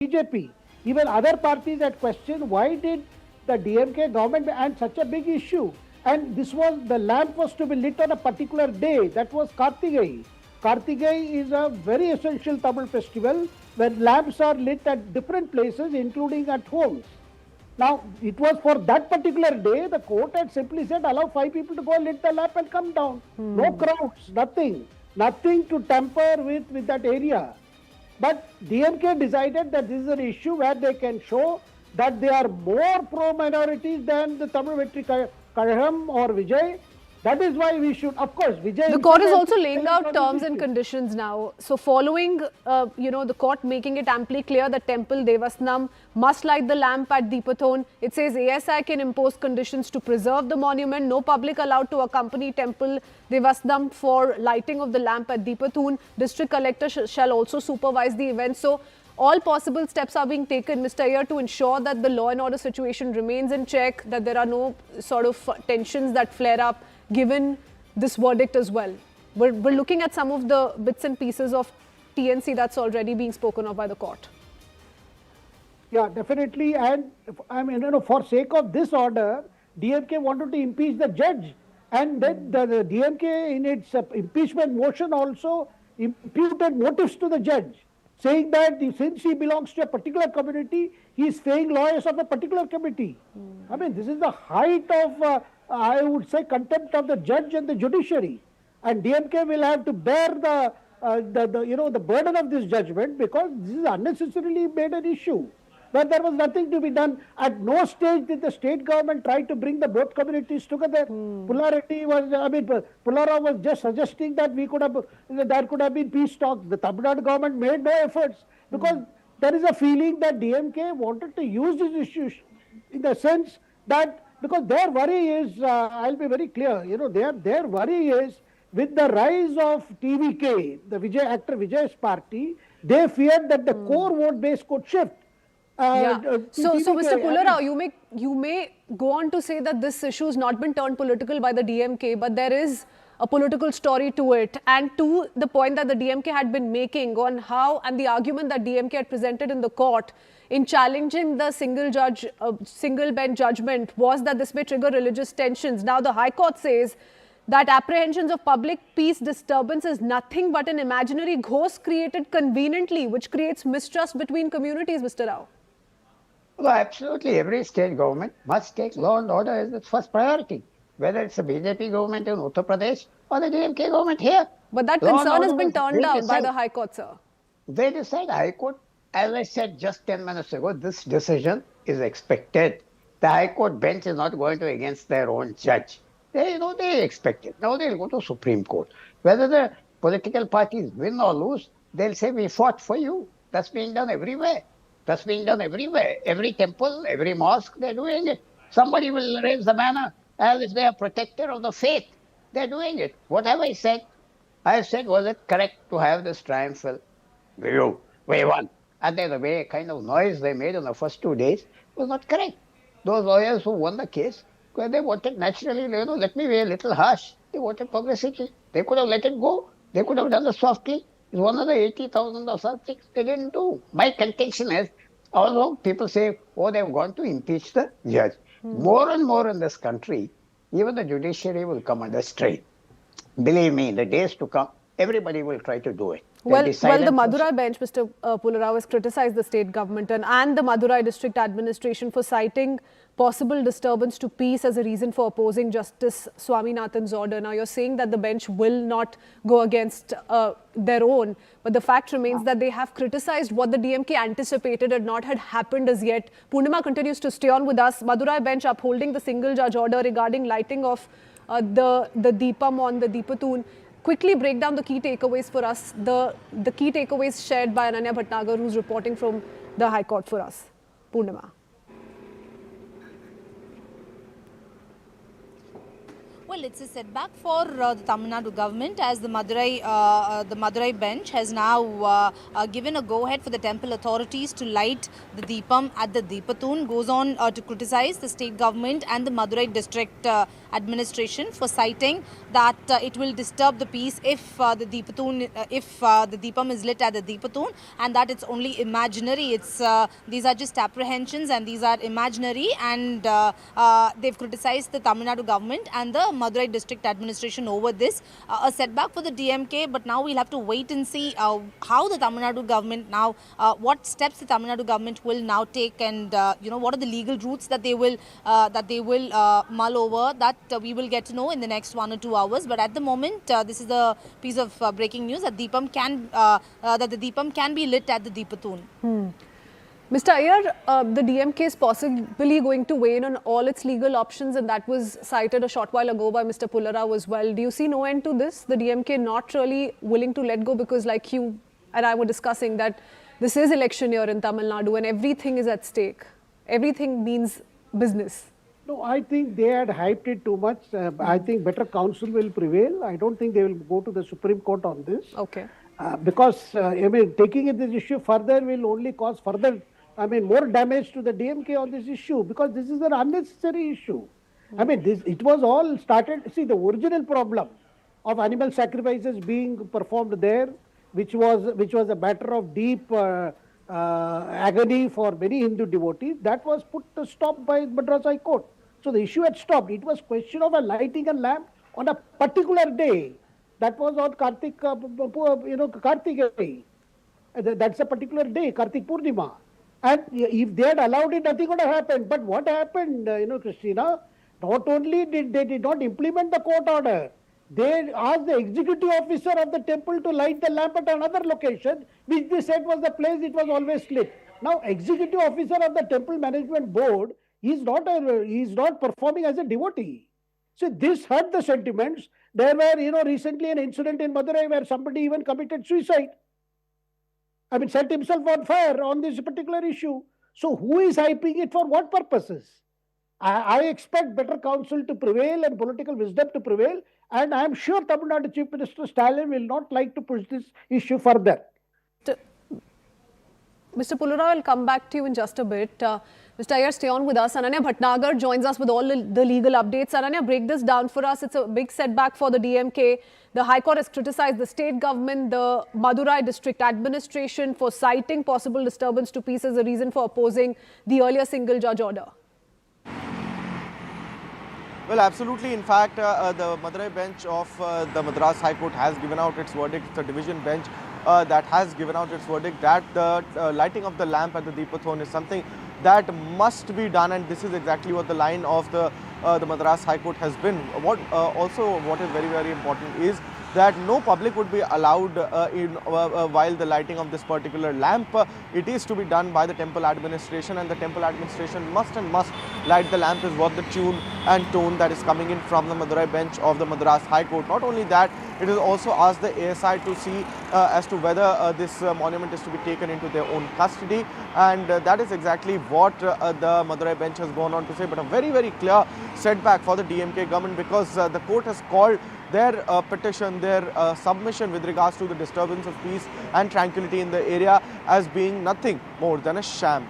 BJP. Even other parties had questioned why did the DMK government and such a big issue. And this was, the lamp was to be lit on a particular day. That was Karthigai. Karthigai is a very essential Tamil festival where lamps are lit at different places, including at homes. Now, it was for that particular day, the court had simply said, allow 5 people to go and lit the lamp and come down. No crowds, nothing. Nothing to tamper with that area. But DMK decided that this is an issue where they can show that they are more pro-minorities than the Tamil Vetri Kazhagam or Vijay. That is why we should, of course, Vijay... The court is also laying out terms and conditions now. So following, the court making it amply clear that Temple Devasnam must light the lamp at Deepathoon. It says ASI can impose conditions to preserve the monument. No public allowed to accompany Temple Devasnam for lighting of the lamp at Deepathoon. District Collector shall also supervise the event. So all possible steps are being taken, Mr. Iyer, to ensure that the law and order situation remains in check, that there are no sort of tensions that flare up, given this verdict as well. We're looking at some of the bits and pieces of TNC that's already being spoken of by the court. Yeah, definitely. And I mean, for sake of this order, DMK wanted to impeach the judge. And then the DMK in its impeachment motion also imputed motives to the judge, saying that since he belongs to a particular community, he is swaying lawyers of a particular committee. I mean, this is the height of, I would say, contempt of the judge and the judiciary. And DMK will have to bear the burden of this judgment, because this is unnecessarily made an issue where there was nothing to be done. At no stage did the state government try to bring the both communities together. Pullarav was just suggesting that there could have been peace talks. The Tamil Nadu government made no efforts, because there is a feeling that DMK wanted to use this issue in the sense that, because their worry is, I'll be very clear, their worry is with the rise of TVK, the actor Vijay's party, they feared that the core vote base could shift. So Mr. Pullarav, you may go on to say that this issue has not been turned political by the DMK, but there is a political story to it. And to the point that the DMK had been making on how, and the argument that DMK had presented in the court in challenging the single bench judgment, was that this may trigger religious tensions. Now the High Court says that apprehensions of public peace disturbance is nothing but an imaginary ghost created conveniently, which creates mistrust between communities, Mr. Rao. Well, absolutely. Every state government must take law and order as its first priority, whether it's a BJP government in Uttar Pradesh or the DMK government here. But that concern has been turned down by the High Court, sir. They decide. High Court, as I said just 10 minutes ago, this decision is expected. The High Court bench is not going to against their own judge. They expect it. Now they'll go to Supreme Court. Whether the political parties win or lose, they'll say, we fought for you. That's being done everywhere. That's being done everywhere. Every temple, every mosque, they're doing it. Somebody will raise the banner as if they are protector of the faith. They're doing it. What have I said? I said, was it correct to have this triumphal view? Way one. And then the way kind of noise they made in the first 2 days was not correct. Those lawyers who won the case, they wanted naturally, let me be a little harsh. They wanted publicity. They could have let it go. They could have done it softly. It's one of the 80,000 or something they didn't do. My contention is, although people say, oh, they've gone to impeach the judge. More and more in this country, even the judiciary will come under strain. Believe me, in the days to come, everybody will try to do it. Well, the Madurai Bench, Mr. Pullarav, has criticized the state government and the Madurai district administration for citing possible disturbance to peace as a reason for opposing Justice Swaminathan's order. Now, you're saying that the bench will not go against their own, but the fact remains that they have criticized what the DMK anticipated and not had happened as yet. Purnima continues to stay on with us. Madurai Bench upholding the single judge order regarding lighting of the Deepam on the Deepathoon. Quickly break down the key takeaways for us, the key takeaways shared by Ananya Bhatnagar, who's reporting from the High Court for us. Purnima. Well, it's a setback for the Tamil Nadu government, as the Madurai bench has now given a go-ahead for the temple authorities to light the Deepam at the Deepathoon. Goes on to criticize the state government and the Madurai district administration for citing that it will disturb the peace if the Deepam is lit at the Deepathoon, and that it's only imaginary. These are just apprehensions and these are imaginary, and they've criticized the Tamil Nadu government and the Madurai district administration over this. A setback for the DMK, but now we'll have to wait and see how the Tamil Nadu government now, what steps the Tamil Nadu government will now take, and what are the legal routes that they will mull over. That we will get to know in the next 1 or 2 hours. But at the moment, this is the piece of breaking news that the Deepam can be lit at the Deepathoon. Mr. Iyer, the DMK is possibly going to weigh in on all its legal options, and that was cited a short while ago by Mr. Pulla Rao as well. Do you see no end to this? The DMK not really willing to let go, because like you and I were discussing, that this is election year in Tamil Nadu and everything is at stake. Everything means business. No, I think they had hyped it too much. I think better counsel will prevail. I don't think they will go to the Supreme Court on this. Okay. Because, taking this issue further will only cause more damage to the DMK on this issue, because this is an unnecessary issue. It was all started, see, the original problem of animal sacrifices being performed there, which was a matter of deep agony for many Hindu devotees, that was put to stop by Madras High Court. So the issue had stopped. It was question of lighting a lamp on a particular day. That was on Karthigai. That's a particular day, Kartik Purnima. And if they had allowed it, nothing would have happened. But what happened, Christina, not only did they not implement the court order, they asked the executive officer of the temple to light the lamp at another location, which they said was the place it was always lit. Now, executive officer of the temple management board is not performing as a devotee. So this hurt the sentiments. There were, recently an incident in Madurai where somebody even committed suicide. Set himself on fire on this particular issue. So who is hyping it for what purposes? I expect better counsel to prevail and political wisdom to prevail, and I am sure Tamil Nadu Chief Minister Stalin will not like to push this issue further. Mr. Pulla Rao, I'll come back to you in just a bit. Mr. Iyer, stay on with us. Ananya Bhatnagar joins us with all the legal updates. Ananya, break this down for us. It's a big setback for the DMK. The High Court has criticized the state government, the Madurai district administration for citing possible disturbance to peace as a reason for opposing the earlier single judge order. Well, absolutely. In fact, the Madurai bench of the Madras High Court has given out its verdict. It's a division bench that has given out its verdict that the lighting of the lamp at the Deepathoon is something that must be done, and this is exactly what the line of the Madras High Court has been. What is very, very important is that no public would be allowed while the lighting of this particular lamp. It is to be done by the temple administration, and the temple administration must light the lamp, is what the tune and tone that is coming in from the Madurai bench of the Madras High Court. Not only that, it has also asked the ASI to see as to whether this monument is to be taken into their own custody, and that is exactly what the Madurai bench has gone on to say. But a very, very clear setback for the DMK government, because the court has called their petition, their submission with regards to the disturbance of peace and tranquility in the area as being nothing more than a sham.